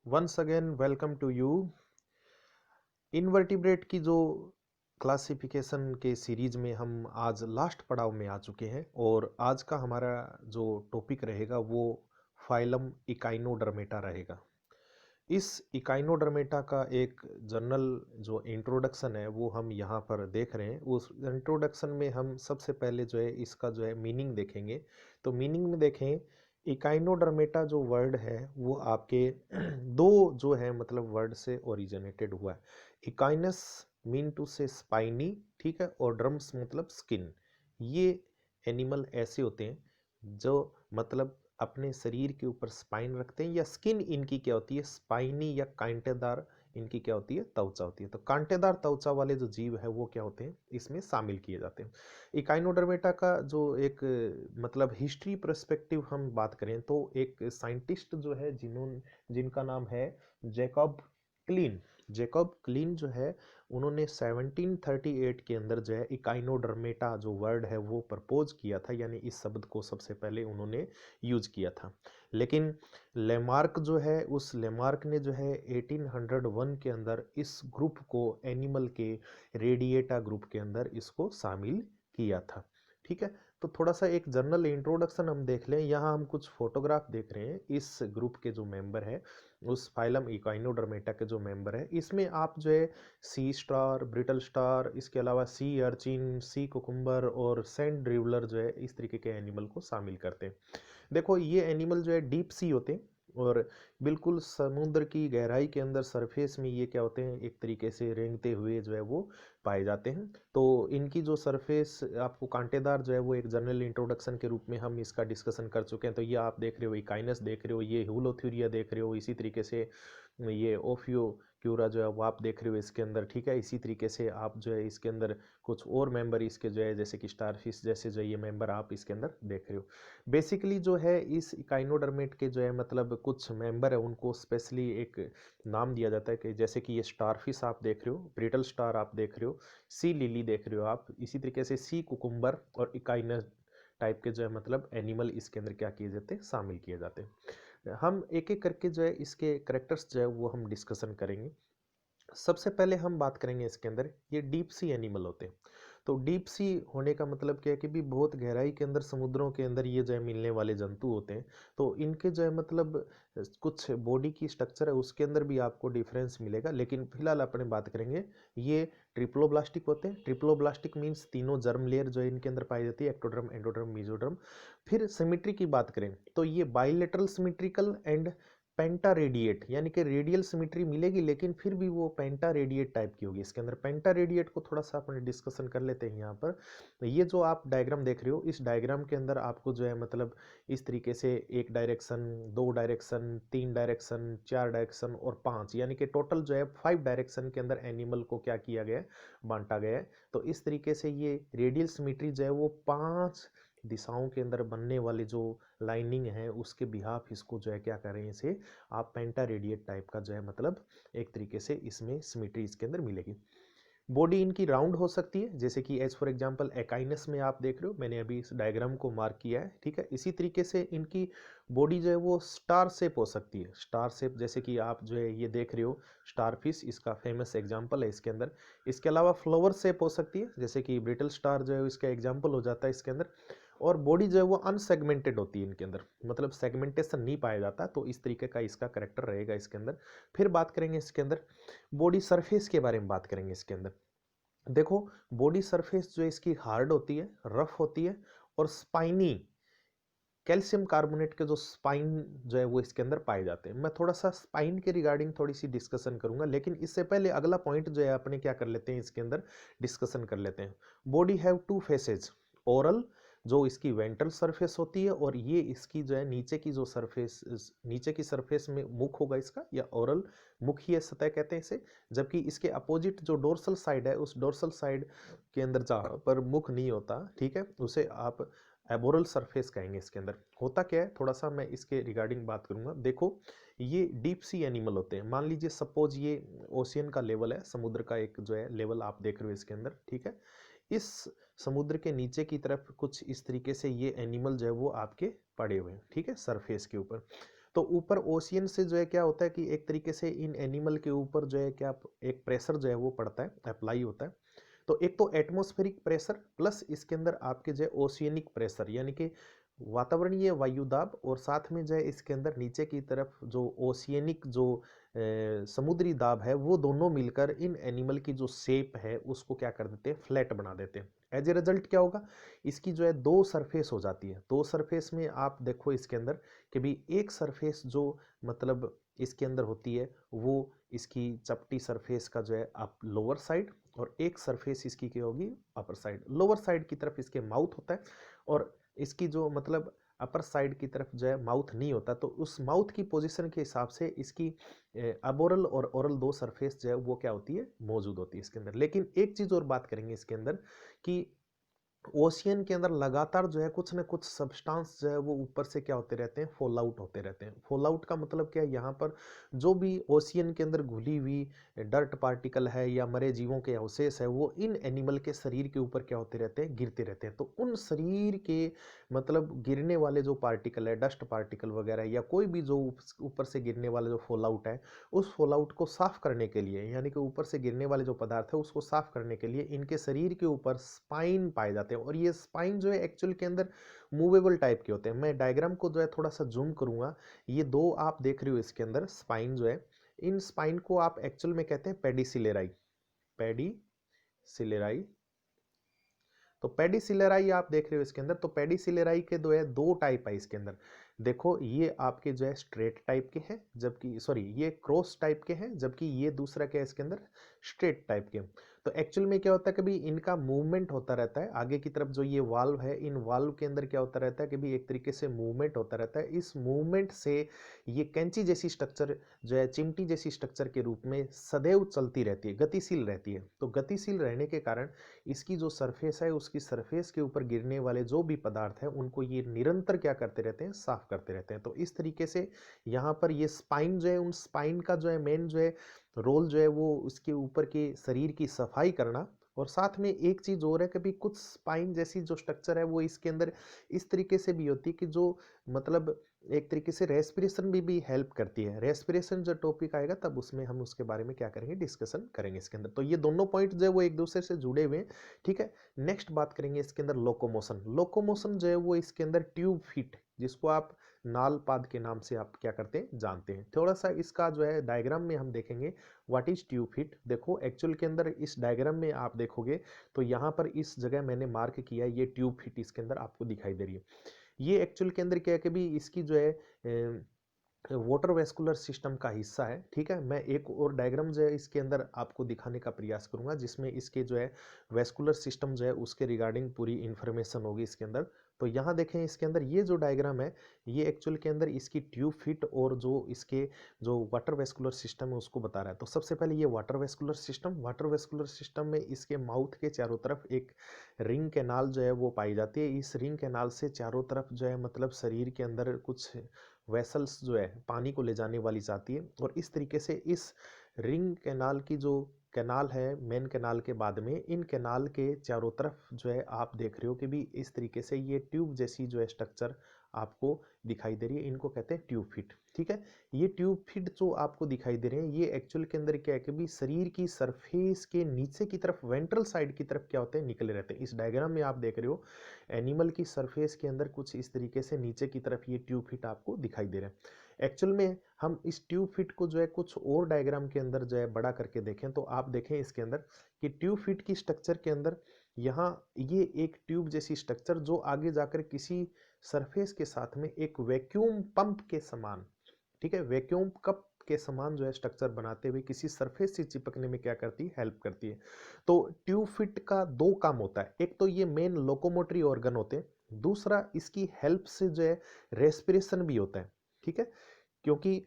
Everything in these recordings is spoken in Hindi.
Once again welcome to you. Invertebrate की जो क्लासिफिकेशन के सीरीज में हम आज लास्ट पड़ाव में आ चुके हैं और आज का हमारा जो टॉपिक रहेगा वो फाइलम इकाइनोडर्मेटा रहेगा। इस इकाइनोडर्मेटा का एक जनरल जो इंट्रोडक्शन है वो हम यहाँ पर देख रहे हैं। उस इंट्रोडक्शन में हम सबसे पहले जो है इसका जो है मीनिंग देखेंगे। तो मीनिंग में देखें, इकाइनोडर्मेटा जो वर्ड है वो आपके दो जो है मतलब वर्ड से ओरिजिनेटेड हुआ है। इकाइनस मीन टू से स्पाइनी, ठीक है, और ड्रम्स मतलब स्किन। ये एनिमल ऐसे होते हैं जो मतलब अपने शरीर के ऊपर स्पाइन रखते हैं, या स्किन इनकी क्या होती है, स्पाइनी या कांटेदार इनकी क्या होती है, त्वचा होती है। तो कांटेदार त्वचा वाले जो जीव है वो क्या होते हैं, इसमें शामिल किए जाते हैं। इकाइनोडर्मेटा का जो एक मतलब हिस्ट्री पर्सपेक्टिव हम बात करें तो एक साइंटिस्ट जो है जिनका नाम है जैकब क्लीन। जैकब क्लीन जो है उन्होंने 1738 के अंदर जो है इकाइनोडर्मेटा जो वर्ड है वो प्रपोज किया था, यानी इस शब्द को सबसे पहले उन्होंने यूज किया था। लेकिन लेमार्क जो है, उस लेमार्क ने जो है 1801 के अंदर इस ग्रुप को एनिमल के रेडिएटा ग्रुप के अंदर इसको शामिल किया था। ठीक है, तो थोड़ा सा एक जनरल इंट्रोडक्शन हम देख लें। यहाँ हम कुछ फोटोग्राफ देख रहे हैं इस ग्रुप के जो मेंबर है, उस फाइलम इकाइनोडर्मेटा के जो मेंबर है, इसमें आप जो है सी स्टार, ब्रिटल स्टार, इसके अलावा सी अर्चिन, सी कुकुम्बर और सेंट ड्रिवलर जो है इस तरीके के एनिमल को शामिल करते हैं। देखो ये एनिमल जो है डीप सी होते हैं और बिल्कुल समुद्र की गहराई के अंदर सरफेस में ये क्या होते हैं, एक तरीके से रेंगते हुए जो है वो पाए जाते हैं। तो इनकी जो सरफेस आपको कांटेदार जो है वो एक जनरल इंट्रोडक्शन के रूप में हम इसका डिस्कशन कर चुके हैं। तो ये आप देख रहे हो इकाइनस देख रहे हो, ये हुलोथ्यूरिया देख रहे हो, इसी तरीके से ये ओफियो क्यूरा जो है वो आप देख रहे हो इसके अंदर। ठीक है, इसी तरीके से आप जो है इसके अंदर कुछ और मेंबर इसके जो है जैसे कि स्टारफिश जैसे जो ये मेंबर आप इसके अंदर देख रहे हो। बेसिकली जो है इस इकाइनोडर्मेट के जो है मतलब कुछ मेंबर है उनको स्पेशली एक नाम दिया जाता है कि जैसे कि ये स्टारफिश आप देख रहे हो, ब्रिटल स्टार आप देख रहे हो, सी लिली देख रहे हो आप, इसी तरीके से सी कुकुम्बर और इकाइनस टाइप के जो है मतलब एनिमल इसके अंदर क्या किए जाते हैं, शामिल किए जाते हैं। हम एक एक करके जो है इसके करेक्टर्स जो है वो हम डिस्कशन करेंगे। सबसे पहले हम बात करेंगे इसके अंदर, ये डीप सी एनिमल होते हैं। तो डीप सी होने का मतलब क्या है कि भी बहुत गहराई के अंदर समुद्रों के अंदर ये जो है मिलने वाले जंतु होते हैं। तो इनके जो है मतलब कुछ बॉडी की स्ट्रक्चर है उसके अंदर भी आपको डिफरेंस मिलेगा, लेकिन फिलहाल अपने बात करेंगे ये ट्रिप्लोब्लास्टिक होते हैं। ट्रिप्लोब्लास्टिक मीन्स तीनों जर्म लेयर जो है इनके अंदर पाई जाती है, एक्टोडर्म, एंडोडर्म, मेसोडर्म। फिर सिमेट्री की बात करें तो ये bilateral symmetrical and penta radiate, यानी कि रेडियल सिमेट्री मिलेगी लेकिन फिर भी वो पेंटा रेडिएट टाइप की होगी। इसके अंदर पेंटा रेडिएट को थोड़ा सा अपने डिस्कशन कर लेते हैं यहाँ पर। तो ये जो आप डायग्राम देख रहे हो, इस डायग्राम के अंदर आपको जो है मतलब इस तरीके से एक डायरेक्शन, दो डायरेक्शन, तीन डायरेक्शन, चार डायरेक्शन और पांच, यानी कि टोटल जो है 5 डायरेक्शन के अंदर एनिमल को क्या किया गया है, बांटा गया है। तो इस तरीके से ये रेडियल सिमेट्री जो है वो 5 दिशाओं के अंदर बनने वाली जो लाइनिंग है उसके बिहाफ इसको जो है क्या कर रहे हैं, इसे आप पेंटा रेडिएट टाइप का जो है मतलब एक तरीके से इसमें सिमेट्री इसके अंदर मिलेगी। बॉडी इनकी राउंड हो सकती है, जैसे कि एज फॉर एग्जांपल एकाइनस में आप देख रहे हो, मैंने अभी इस डायग्राम को मार्क किया है। ठीक है, इसी तरीके से इनकी बॉडी जो है वो स्टार शेप हो सकती है। स्टार शेप जैसे कि आप जो है ये देख रहे हो स्टारफिश, इसका फेमस एग्जांपल है इसके अंदर। इसके अलावा फ्लावर शेप हो सकती है, जैसे कि ब्रिटल स्टार जो है इसका एग्जांपल हो जाता है इसके अंदर। और बॉडी जो है वो अनसेगमेंटेड होती है इनके अंदर, मतलब सेगमेंटेशन नहीं पाया जाता। तो इस तरीके का इसका करेक्टर रहेगा इसके अंदर। फिर बात करेंगे इसके अंदर बॉडी सरफेस के बारे में बात करेंगे इसके अंदर। देखो बॉडी सरफेस जो है इसकी हार्ड होती है, रफ होती है और स्पाइनी, कैल्शियम कार्बोनेट के जो स्पाइन जो है वो इसके अंदर पाए जाते हैं। मैं थोड़ा सा स्पाइन के रिगार्डिंग थोड़ी सी डिस्कशन करूंगा, लेकिन इससे पहले अगला पॉइंट जो है अपने क्या कर लेते हैं इसके अंदर डिस्कशन कर लेते हैं। Body have two faces, oral जो इसकी वेंट्रल सरफेस होती है, और ये इसकी जो है नीचे की जो सरफेस, नीचे की सरफेस में मुख होगा इसका, या ओरल मुखीय सतह कहते हैं इसे। जबकि इसके अपोजिट जो डोर्सल साइड है, उस डोर्सल साइड के अंदर जहाँ पर मुख नहीं होता, ठीक है, उसे आप एबोरल सरफेस कहेंगे। इसके अंदर होता क्या है, थोड़ा सा मैं इसके रिगार्डिंग बात करूंगा। देखो ये डीप सी एनिमल होते हैं। मान लीजिए सपोज ये ओशियन का लेवल है, समुद्र का एक जो है लेवल आप देख रहे हो इसके अंदर। ठीक है, इस समुद्र के नीचे की तरफ कुछ इस तरीके से ये एनिमल जो है वो आपके पड़े हुए हैं, ठीक है, सरफेस के ऊपर। तो ऊपर ओशियन से जो है क्या होता है कि एक तरीके से इन एनिमल के ऊपर जो है क्या एक प्रेशर जो है वो पड़ता है, अप्लाई होता है। तो एक तो एटमॉस्फेरिक प्रेशर प्लस इसके अंदर आपके जो है ओशियनिक प्रेशर यानी कि वातावरणीय वायु दाब, और साथ में जो है इसके अंदर नीचे की तरफ जो ओशियनिक जो समुद्री दाब है, वो दोनों मिलकर इन एनिमल की जो शेप है उसको क्या कर देते हैं, फ्लैट बना देते हैं। एज ए रिजल्ट क्या होगा, इसकी जो है दो सरफेस हो जाती है। दो सरफेस में आप देखो इसके अंदर कि भी एक सरफेस जो मतलब इसके अंदर होती है वो इसकी चपटी सरफेस का जो है आप लोअर साइड, और एक सरफेस इसकी क्या होगी, अपर साइड। लोअर साइड की तरफ इसके माउथ होता है, और इसकी जो मतलब अपर साइड की तरफ जो है माउथ नहीं होता। तो उस माउथ की पोजीशन के हिसाब से इसकी अबोरल और ओरल दो सरफेस जो है वो क्या होती है, मौजूद होती है इसके अंदर। लेकिन एक चीज और बात करेंगे इसके अंदर कि ओशियन के अंदर लगातार जो है कुछ ना कुछ सब्सटेंस जो है वो ऊपर से क्या होते रहते हैं, फॉल आउट होते रहते हैं। फॉल आउट का मतलब क्या है, यहाँ पर जो भी ओशियन के अंदर घुली हुई डर्ट पार्टिकल है या मरे जीवों के अवशेष है, वो इन एनिमल के शरीर के ऊपर क्या होते रहते हैं, गिरते रहते हैं। तो उन शरीर के मतलब गिरने वाले जो पार्टिकल है, डस्ट पार्टिकल वगैरह या कोई भी जो ऊपर से गिरने वाला जो फॉल आउट है, उस फॉल आउट को साफ करने के लिए, यानी कि ऊपर से गिरने वाले जो पदार्थ है उसको साफ करने के लिए इनके शरीर के ऊपर स्पाइन पाए जाते हैं। और ये स्पाइन जो है एक्चुअल के अंदर मूवेबल टाइप के होते हैं। मैं डायग्राम को जो है थोड़ा सा जूम करूंगा, ये दो आप देख रहे हो इसके अंदर स्पाइन जो है, इन स्पाइन को आप एक्चुअल में कहते हैं पेडिसिलेराई। पेडिसिलेराई। तो पेडिसिलेराई आप देख रहे हो इसके अंदर। तो पेडिसिलेराई के जो है दो टाइप है इसके अंदर। देखो ये आपके जो है स्ट्रेट टाइप के हैं, जबकि सॉरी ये क्रॉस टाइप के हैं, जबकि ये दूसरा क्या है इसके अंदर, स्ट्रेट टाइप के। तो एक्चुअल में क्या होता है, कभी इनका मूवमेंट होता रहता है आगे की तरफ। जो ये वाल्व है, इन वाल्व के अंदर क्या होता रहता है कि भी एक तरीके से मूवमेंट होता रहता है। इस मूवमेंट से ये कैंची जैसी स्ट्रक्चर जो है, चिमटी जैसी स्ट्रक्चर के रूप में सदैव चलती रहती है, गतिशील रहती है। तो गतिशील रहने के कारण इसकी जो सरफेस है, उसकी सरफेस के ऊपर गिरने वाले जो भी पदार्थ है उनको ये निरंतर क्या करते रहते हैं, साफ करते रहते हैं। तो इस तरीके से यहाँ पर ये स्पाइन जो है, उन स्पाइन का जो है मेन जो है रोल जो है वो उसके ऊपर के शरीर की सफाई करना। और साथ में एक चीज और है कि भी कुछ स्पाइन जैसी जो स्ट्रक्चर है वो इसके अंदर इस तरीके से भी होती है कि जो मतलब एक तरीके से रेस्पिरेशन भी हेल्प करती है। रेस्पिरेशन जो टॉपिक आएगा तब उसमें हम उसके बारे में क्या करेंगे, डिस्कशन करेंगे इसके अंदर। तो ये दोनों पॉइंट जो है वो एक दूसरे से जुड़े हुए हैं, ठीक है। नेक्स्ट बात करेंगे इसके अंदर लोकोमोशन। लोकोमोशन जो है वो इसके अंदर ट्यूब फीट, जिसको आप नाल पाद के नाम से आप क्या करते हैं, जानते हैं। थोड़ा सा इसका जो है डायग्राम में हम देखेंगे व्हाट इज ट्यूब फीट। देखो एक्चुअल के अंदर इस डायग्राम में आप देखोगे तो यहाँ पर इस जगह मैंने मार्क किया, ये ट्यूब फीट इसके अंदर आपको दिखाई दे रही है। ये एक्चुअल के अंदर क्या है कि भी इसकी जो है वाटर वेस्कुलर सिस्टम का हिस्सा है, ठीक है। मैं एक और डायग्राम जो है इसके अंदर आपको दिखाने का प्रयास करूंगा, जिसमें इसके जो है वेस्कुलर सिस्टम जो है उसके रिगार्डिंग पूरी इंफॉर्मेशन होगी इसके अंदर। तो यहाँ देखें इसके अंदर ये जो डायग्राम है, ये एक्चुअल के अंदर इसकी ट्यूब फिट और जो इसके जो वाटर वेस्कुलर सिस्टम है उसको बता रहा है। तो सबसे पहले ये water vascular system, water vascular system में इसके माउथ के चारों तरफ एक रिंग कैनाल जो है वो पाई जाती है। इस रिंग कैनाल से चारों तरफ जो है मतलब शरीर के अंदर कुछ वेसल्स जो है पानी को ले जाने वाली जाती है। और इस तरीके से इस रिंग कैनाल की जो कैनाल है, मेन कैनाल के बाद में इन कैनाल के चारों तरफ जो है आप देख रहे हो कि भी इस तरीके से ये ट्यूब जैसी जो है स्ट्रक्चर आपको दिखाई दे रही है, इनको कहते हैं ट्यूब फिट, ठीक है। ये ट्यूब फिट जो आपको दिखाई दे रहे हैं, ये एक्चुअल के अंदर क्या है कि भी शरीर की सरफेस के नीचे की तरफ वेंट्रल साइड की तरफ क्या होते हैं, निकले रहते हैं। इस डायग्राम में आप देख रहे हो एनिमल की सरफेस के अंदर कुछ इस तरीके से नीचे की तरफ ये ट्यूब फिट आपको दिखाई दे रहे हैं। एक्चुअल में हम इस ट्यूब फिट को जो है कुछ और डायग्राम के अंदर जो है बड़ा करके देखें तो आप देखें इसके अंदर कि ट्यूब फिट की स्ट्रक्चर के अंदर यहाँ ये एक ट्यूब जैसी स्ट्रक्चर जो आगे जाकर किसी सरफेस के साथ में एक वैक्यूम पंप के समान, ठीक है, वैक्यूम कप के समान जो है स्ट्रक्चर बनाते हुए किसी सरफेस से चिपकने में क्या करती है, हेल्प करती है। तो ट्यूब फिट का दो काम होता है, एक तो ये मेन लोकोमोटरी ऑर्गन होते हैं, दूसरा इसकी हेल्प से जो है रेस्पिरेशन भी होता है, ठीक है। क्योंकि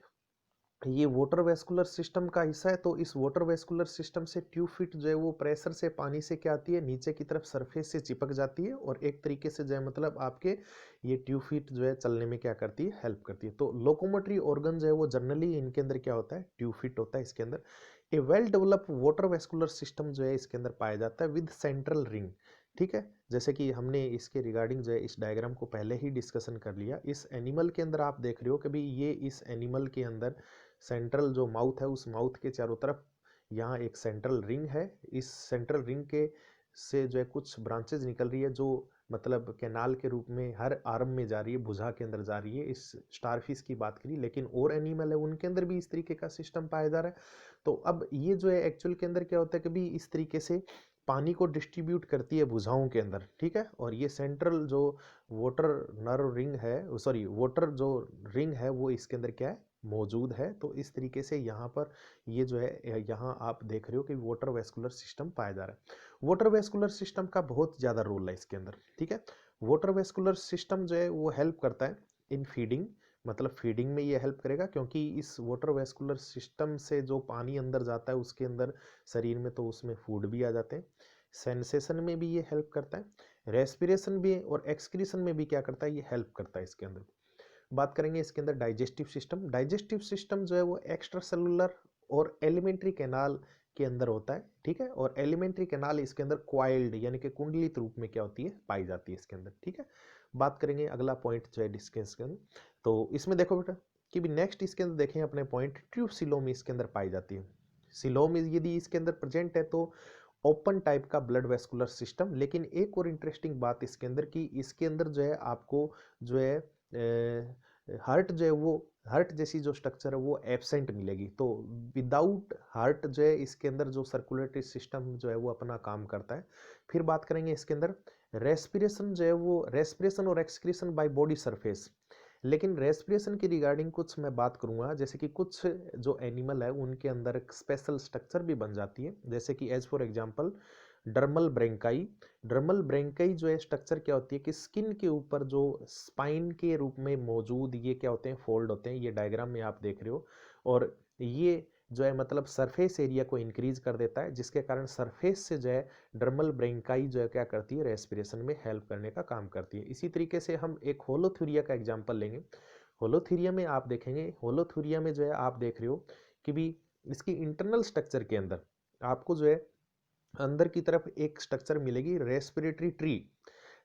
ये वाटर वेस्कुलर सिस्टम का हिस्सा है, तो इस वाटर वेस्कुलर सिस्टम से ट्यूब फिट जो है वो प्रेशर से पानी से क्या आती है, नीचे की तरफ सरफेस से चिपक जाती है। और एक तरीके से जो है मतलब आपके ये ट्यूब फिट जो है चलने में क्या करती है, हेल्प करती है। तो लोकोमोटरी ऑर्गन जो है वो जनरली इनके अंदर क्या होता है, ट्यूब फिट होता है इसके अंदर। A well develop water vascular system जो है इसके अंदर पाया जाता है विद सेंट्रल रिंग। ठीक है। जैसे कि हमने इसके रिगार्डिंग जो है इस डायग्राम को पहले ही डिस्कशन कर लिया। इस एनिमल के अंदर आप देख रहे हो कि भाई ये इस एनिमल के अंदर सेंट्रल जो माउथ है, उस माउथ के चारों तरफ यहाँ एक सेंट्रल रिंग है। इस सेंट्रल रिंग के से जो है कुछ ब्रांचेज निकल रही है, जो मतलब कैनाल के रूप में हर आर्म में जा रही है, भुजा के अंदर जा रही है। इस स्टारफिश की बात करी, लेकिन और एनिमल है उनके अंदर भी इस तरीके का सिस्टम पाया जा रहा है। तो अब ये जो है एक्चुअल के अंदर क्या होता है कि भी इस तरीके से पानी को डिस्ट्रीब्यूट करती है भुजाओं के अंदर, ठीक है। और ये सेंट्रल जो वाटर नर्व रिंग है, सॉरी वाटर जो रिंग है, वो इसके अंदर क्या है, मौजूद है। तो इस तरीके से यहाँ पर ये जो है, यहाँ आप देख रहे हो कि वाटर वेस्कुलर सिस्टम पाया जा रहा है। वाटर वेस्कुलर सिस्टम का बहुत ज़्यादा रोल है इसके अंदर, ठीक है। वाटर वेस्कुलर सिस्टम जो है वो हेल्प करता है इन फीडिंग, मतलब फीडिंग में ये हेल्प करेगा, क्योंकि इस वाटर वेस्कुलर सिस्टम से जो पानी अंदर जाता है उसके अंदर शरीर में, तो उसमें फूड भी आ जाते हैं। सेंसेशन में भी ये हेल्प करता है, रेस्पिरेशन भी और एक्सक्रीशन में भी क्या करता है, ये हेल्प करता है इसके अंदर। बात करेंगे इसके अंदर डाइजेस्टिव सिस्टम। डाइजेस्टिव सिस्टम जो है वो एक्स्ट्रा सेलुलर और एलिमेंट्री कैनाल के अंदर होता है, ठीक है। और एलिमेंट्री कैनाल इसके अंदर क्वाइल्ड यानी कि कुंडलित रूप में क्या होती है, पाई जाती है इसके अंदर, ठीक है। बात करेंगे अगला पॉइंट जो है डिस्कस के अंदर, तो इसमें देखो बेटा कि भी नेक्स्ट इसके अंदर देखें अपने पॉइंट, ट्यूब सिलोम इसके अंदर पाई जाती है। सिलोम यदि इसके अंदर प्रेजेंट है तो ओपन टाइप का ब्लड वेस्कुलर सिस्टम। लेकिन एक और इंटरेस्टिंग बात इसके अंदर कि इसके अंदर जो है आपको जो है हार्ट जो है वो हार्ट जैसी जो स्ट्रक्चर है वो एब्सेंट मिलेगी। तो विदाउट हार्ट जो है इसके अंदर जो सर्कुलेटरी सिस्टम जो है वो अपना काम करता है। फिर बात करेंगे इसके अंदर रेस्पिरेशन जो है वो रेस्पिरेशन और एक्सक्रीशन बाय बॉडी सरफेस। लेकिन रेस्पिरेशन की रिगार्डिंग कुछ मैं बात करूंगा, जैसे कि कुछ जो एनिमल है उनके अंदर एक स्पेशल स्ट्रक्चर भी बन जाती है, जैसे कि as for example dermal branchiae. Dermal branchiae जो है स्ट्रक्चर क्या होती है कि स्किन के ऊपर जो स्पाइन के रूप में मौजूद ये क्या होते हैं, फोल्ड होते हैं। ये डायग्राम में आप देख रहे हो। और ये जो है मतलब सरफेस एरिया को इंक्रीज कर देता है, जिसके कारण सरफेस से जो है डर्मल ब्रेंकाई जो है क्या करती है, रेस्पिरेशन में हेल्प करने का काम करती है। इसी तरीके से हम एक होलोथुरिया का एग्जांपल लेंगे। होलोथुरिया में आप देखेंगे, होलोथुरिया में जो है आप देख रहे हो कि भी इसकी इंटरनल स्ट्रक्चर के अंदर आपको जो है अंदर की तरफ एक स्ट्रक्चर मिलेगी, respiratory tree.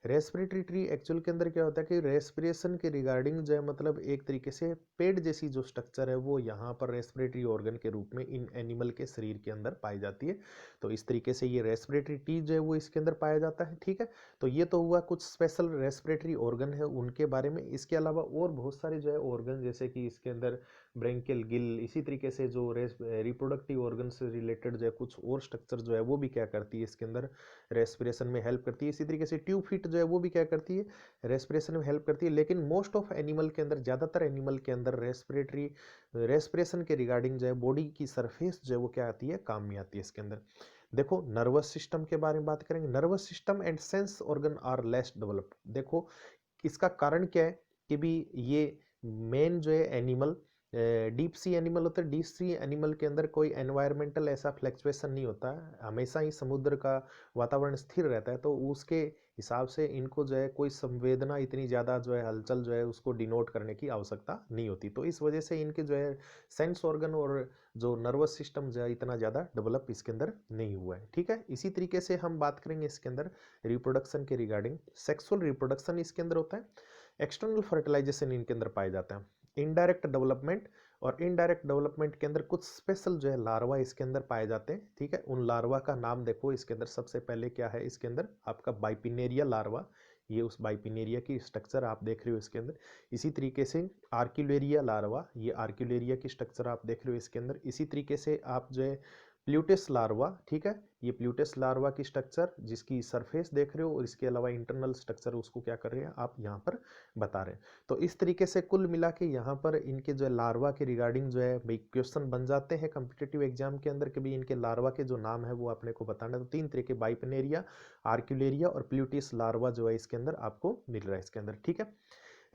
Respiratory tree actual के अंदर क्या होता है कि रेस्पिरेशन के रिगार्डिंग जो है मतलब एक तरीके से पेड़ जैसी जो स्ट्रक्चर है वो यहाँ पर रेस्पिरेटरी ऑर्गन के रूप में इन एनिमल के शरीर के अंदर पाई जाती है। तो इस तरीके से ये रेस्पिरेटरी ट्री जो है वो इसके अंदर पाया जाता है, ठीक है। तो ये तो हुआ कुछ स्पेशल रेस्पिरेटरी ऑर्गन है उनके बारे में। इसके अलावा और बहुत सारे जो है ऑर्गन, जैसे कि इसके अंदर ब्रेंकियल गिल, इसी तरीके से जो रिप्रोडक्टिव ऑर्गन से रिलेटेड जो है कुछ और स्ट्रक्चर जो है वो भी क्या करती है इसके अंदर रेस्पिरेशन में हेल्प करती है। इसी तरीके से ट्यूब फिट जो है वो भी क्या करती है, रेस्पिरेशन में हेल्प करती है। लेकिन मोस्ट ऑफ एनिमल के अंदर, ज़्यादातर एनिमल के अंदर रेस्पिरेशन के रिगार्डिंग जो है बॉडी की सरफेस जो है वो क्या आती है, काम में आती है इसके अंदर। देखो नर्वस सिस्टम के बारे में बात करेंगे। Nervous system and sense organ are less developed. देखो इसका कारण क्या है कि भी ये मेन जो है एनिमल डीप सी एनिमल होता है। डीप सी एनिमल के अंदर कोई एनवायरमेंटल ऐसा फ्लक्चुएशन नहीं होता है, हमेशा ही समुद्र का वातावरण स्थिर रहता है। तो उसके हिसाब से इनको जो है कोई संवेदना इतनी ज़्यादा जो है हलचल जो है उसको डिनोट करने की आवश्यकता नहीं होती। तो इस वजह से इनके जो है सेंस ऑर्गन और जो नर्वस सिस्टम जो है इतना ज़्यादा डेवलप इसके अंदर नहीं हुआ है, ठीक है। इसी तरीके से हम बात करेंगे इसके अंदर रिप्रोडक्शन के रिगार्डिंग। सेक्सुअल रिप्रोडक्शन इसके अंदर होता है, एक्सटर्नल फर्टिलाइजेशन इनके अंदर पाया जाता है, इनडायरेक्ट डेवलपमेंट। और इनडायरेक्ट डेवलपमेंट के अंदर कुछ स्पेशल जो है लार्वा इसके अंदर पाए जाते हैं, ठीक है। उन लार्वा का नाम देखो इसके अंदर सबसे पहले क्या है, इसके अंदर आपका बाइपिनेरिया लार्वा। ये उस बाइपिनेरिया की स्ट्रक्चर आप देख रहे हो इसके अंदर। इसी तरीके से आर्क्यूलेरिया लार्वा, ये आर्क्यूलेरिया की स्ट्रक्चर आप देख रहे हो इसके अंदर। इसी तरीके से आप जो है प्ल्यूटेस लार्वा, ठीक है, ये प्ल्यूटेस लार्वा की स्ट्रक्चर जिसकी सरफेस देख रहे हो, और इसके अलावा इंटरनल स्ट्रक्चर उसको क्या कर रहे हैं आप यहाँ पर बता रहे हैं। तो इस तरीके से कुल मिला के यहाँ पर इनके जो लार्वा के रिगार्डिंग जो है भाई क्वेश्चन बन जाते हैं कॉम्पिटिटिव एग्जाम के अंदर, कभी इनके लार्वा के जो नाम है वो अपने को बताना है। तो तीन तरीके बाइपिनेरिया, आर्क्यूलेरिया और प्ल्यूटिस लार्वा जो है इसके अंदर आपको मिल रहा है इसके अंदर, ठीक है।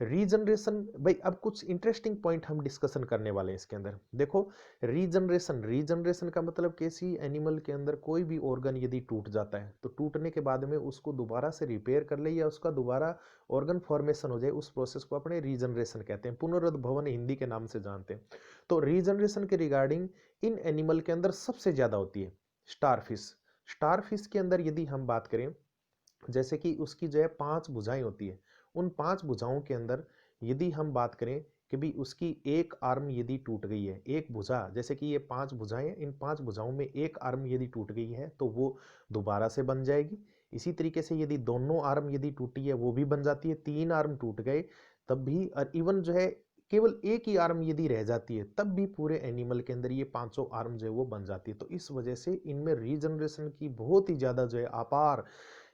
रीजनरेशन भाई अब कुछ इंटरेस्टिंग पॉइंट हम डिस्कशन करने वाले हैं इसके अंदर। देखो रीजनरेशन, रीजनरेशन का मतलब किसी एनिमल के अंदर कोई भी ऑर्गन यदि टूट जाता है तो टूटने के बाद में उसको दोबारा से रिपेयर कर ले या उसका दोबारा ऑर्गन फॉर्मेशन हो जाए, उस प्रोसेस को अपने रीजनरेशन कहते हैं, पुनरुद्भवन हिंदी के नाम से जानते हैं। तो रीजनरेशन के रिगार्डिंग इन एनिमल के अंदर सबसे ज्यादा होती है स्टारफिश। स्टारफिश के अंदर यदि हम बात करें जैसे कि उसकी जो है 5 भुजाएँ होती है। उन 5 भुजाओं के अंदर यदि हम बात करें कि भई उसकी एक आर्म यदि टूट गई है, एक भुजा, जैसे कि ये 5 भुजाएँ हैं, इन 5 भुजाओं में एक आर्म यदि टूट गई है, तो वो दोबारा से बन जाएगी। इसी तरीके से यदि दोनों आर्म यदि टूटी है, वो भी बन जाती है। 3 आर्म टूट गए, तब भी, और इवन जो है केवल एक ही आर्म यदि रह जाती है, तब भी पूरे एनिमल के अंदर ये पाँचों आर्म जो है वो बन जाती है। तो इस वजह से इनमें रीजनरेशन की बहुत ही ज़्यादा जो है अपार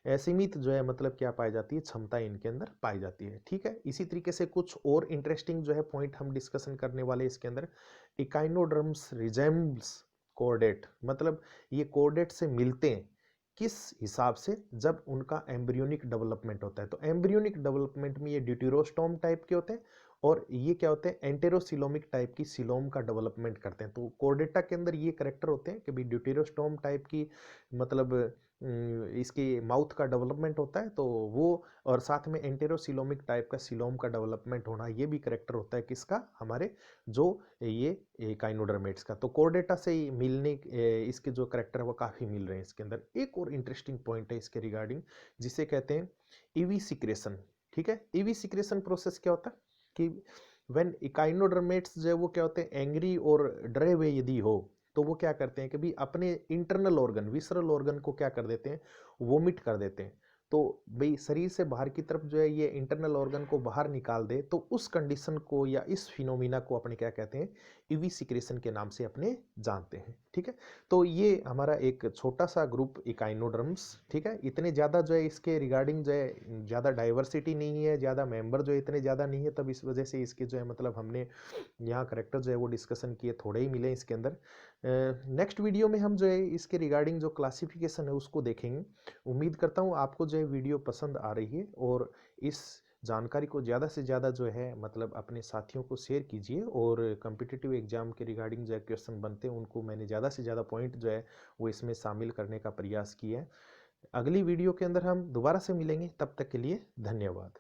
असीमित जो है मतलब क्या पाई जाती है, क्षमता इनके अंदर पाई जाती है। ठीक है, इसी तरीके से कुछ और इंटरेस्टिंग जो है पॉइंट हम डिस्कशन करने वाले इसके अंदर। इकाइनोडर्म्स रिजेम्बल्स कोर्डेट, मतलब ये कोर्डेट से मिलते हैं किस हिसाब से, जब उनका एम्ब्रियोनिक डेवलपमेंट होता है। तो एम्ब्रियोनिक डेवलपमेंट में ये ड्यूटेरोस्टोम टाइप के होते हैं, और ये क्या होते हैं, एंटेरोसिलोमिक टाइप की सिलोम का डेवलपमेंट करते हैं। तो कोर्डेटा के अंदर ये करेक्टर होते हैं कि भाई ड्यूटेरोस्टोम टाइप की, मतलब इसके माउथ का डेवलपमेंट होता है, तो वो, और साथ में एंटेरोसिलोमिक टाइप का सिलोम का डेवलपमेंट होना, ये भी करेक्टर होता है किसका, हमारे जो ये काइनोडर्मेट्स का। तो कोर्डेटा से मिलने इसके जो करेक्टर है वो काफ़ी मिल रहे हैं इसके अंदर। एक और इंटरेस्टिंग पॉइंट है इसके रिगार्डिंग, जिसे कहते हैं ईवी सिक्रेशन। ठीक है, ईवी सिक्रेशन प्रोसेस क्या होता है कि व्हेन इकाइनोडर्मेट्स जो है वो क्या होते हैं, एंग्री और डरे हुए यदि हो, तो वो क्या करते हैं कि भी अपने इंटरनल ऑर्गन, विसरल ऑर्गन को क्या कर देते हैं, वोमिट कर देते हैं। तो भाई शरीर से बाहर की तरफ जो है ये इंटरनल ऑर्गन को बाहर निकाल दे, तो उस कंडीशन को या इस फिनोमिना को अपने क्या कहते हैं, ईवी सिक्रेशन के नाम से अपने जानते हैं। ठीक है, तो ये हमारा एक छोटा सा ग्रुप इकाइनोडर्म्स। ठीक है, इतने ज़्यादा जो है इसके रिगार्डिंग जो है ज़्यादा डाइवर्सिटी नहीं है, ज़्यादा मेंबर जो है इतने ज़्यादा नहीं है, तब इस वजह से इसके जो है मतलब हमने यहाँ करेक्टर जो है वो डिस्कशन किए थोड़े ही मिले इसके अंदर। नेक्स्ट वीडियो में हम जो है इसके रिगार्डिंग जो क्लासिफिकेशन है उसको देखेंगे। उम्मीद करता हूँ आपको जो है वीडियो पसंद आ रही है, और इस जानकारी को ज़्यादा से ज़्यादा जो है मतलब अपने साथियों को शेयर कीजिए, और कम्पिटिटिव एग्जाम के रिगार्डिंग जो है क्वेश्चन बनते हैं उनको मैंने ज़्यादा से ज़्यादा पॉइंट जो है वो इसमें शामिल करने का प्रयास किया है। अगली वीडियो के अंदर हम दोबारा से मिलेंगे, तब तक के लिए धन्यवाद।